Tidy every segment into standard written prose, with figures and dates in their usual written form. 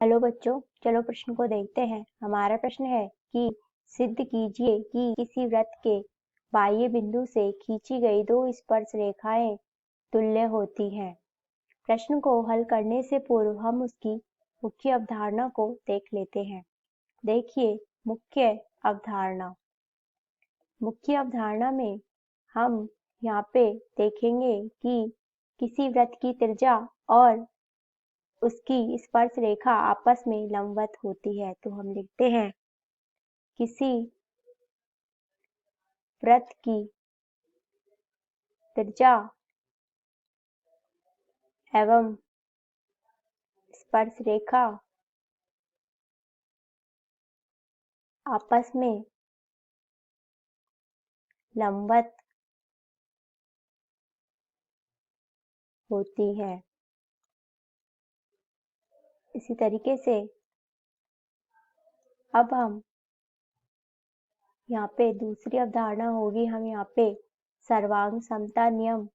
Hello बच्चों, चलो प्रश्न को देखते हैं। हमारा प्रश्न है कि सिद्ध कीजिए कि किसी वृत्त के बाह्य बिंदु से खींची गई दो स्पर्श रेखाएं तुल्य होती हैं। प्रश्न को हल करने से पूर्व हम उसकी मुख्य अवधारणा को देख लेते हैं। देखिए, मुख्य अवधारणा। मुख्य अवधारणा में हम यहाँ पे देखेंगे कि किसी वृत्त की त्रिज्या और उसकी स्पर्श रेखा आपस में लंबवत होती है। तो हम लिखते हैं किसी वृत्त की त्रिज्या एवं स्पर्श रेखा आपस में लंबवत होती है। इसी तरीके से अब हम यहाँ पे दूसरी अवधारणा होगी, हम यहाँ पे सर्वांग समता नियम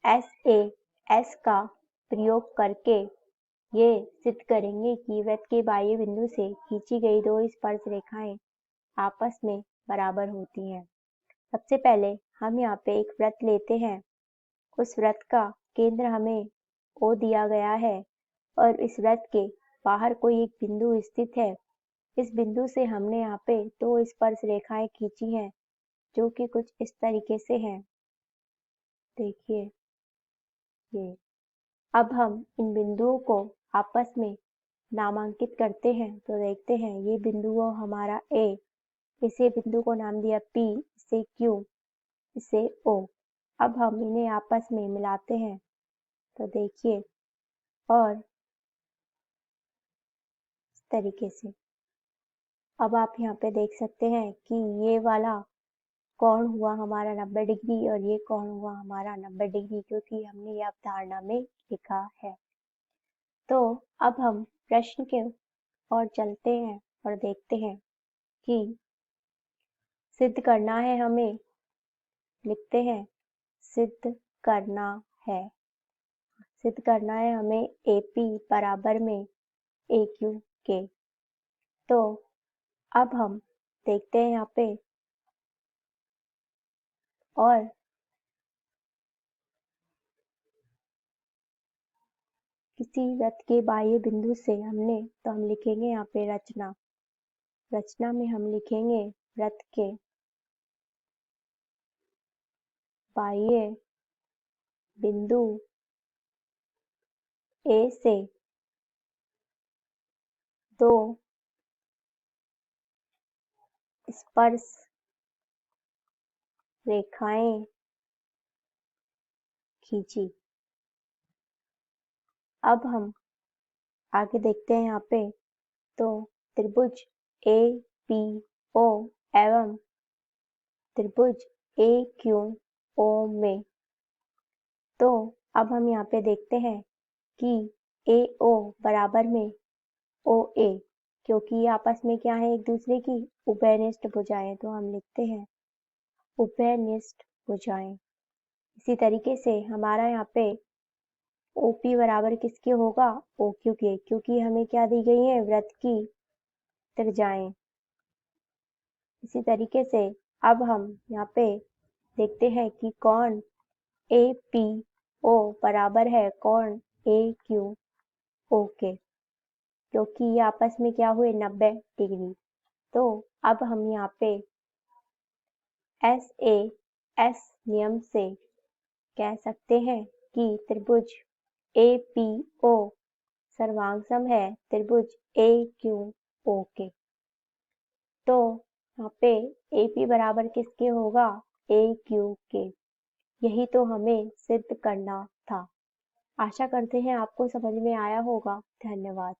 SAS का प्रयोग करके ये सिद्ध करेंगे कि वृत्त के बाह्य बिंदु से खींची गई दो स्पर्श रेखाएं आपस में बराबर होती हैं। सबसे पहले हम यहाँ पे एक वृत्त लेते हैं। उस वृत्त का केंद्र हमें O दिया गया है और इस वृत्त के बाहर कोई एक बिंदु स्थित है। इस बिंदु से हमने यहाँ पे दो स्पर्श रेखाएं खींची हैं, जो कि कुछ इस तरीके से हैं। देखिए ये। अब हम इन बिंदुओं को आपस में नामांकित करते हैं। तो देखते हैं, ये बिंदु हमारा A, इसे बिंदु को नाम दिया P, इसे Q, इसे O। अब हम इन्हें आपस में मिलाते हैं। तो देखिए, और इस तरीके से अब आप यहाँ पे देख सकते हैं कि ये वाला कोण हुआ हमारा 90 डिग्री और ये कोण हुआ हमारा 90 डिग्री, क्योंकि हमने ये अवधारणा में लिखा है। तो अब हम प्रश्न के ओर चलते हैं और देखते हैं कि सिद्ध करना है हमें। लिखते हैं सिद्ध करना है। सिद्ध करना है हमें AP बराबर में AQ के। तो अब हम देखते हैं यहाँ पे, और किसी वृत्त के बाह्य बिंदु से हमने, तो हम लिखेंगे यहाँ पे रचना। रचना में हम लिखेंगे वृत्त के बाह्य बिंदु A से दो स्पर्श रेखाएं खींची। अब हम आगे देखते हैं यहाँ पे, तो त्रिभुज APO एवं त्रिभुज AQO में। तो अब हम यहाँ पे देखते हैं कि AO बराबर में OA, क्योंकि ये आपस में क्या है, एक दूसरे की उभयनिष्ठ भुजाएं। तो हम लिखते हैं उभयनिष्ठ भुजाएं। इसी तरीके से हमारा यहाँ पे OP बराबर किसके होगा, OQ के, क्योंकि हमें क्या दी गई है, वृत्त की त्रिज्याएं। इसी तरीके से अब हम यहाँ पे देखते हैं कि कोण APO बराबर है कोण AQO के, क्योंकि ये आपस में क्या हुए, 90 डिग्री। तो अब हम यहाँ पे SAS नियम से कह सकते हैं कि त्रिभुज APO सर्वांगसम है त्रिभुज AQO के। तो यहाँ पे AP बराबर किसके होगा, AQ के। यही तो हमें सिद्ध करना था। आशा करते हैं आपको समझ में आया होगा। धन्यवाद।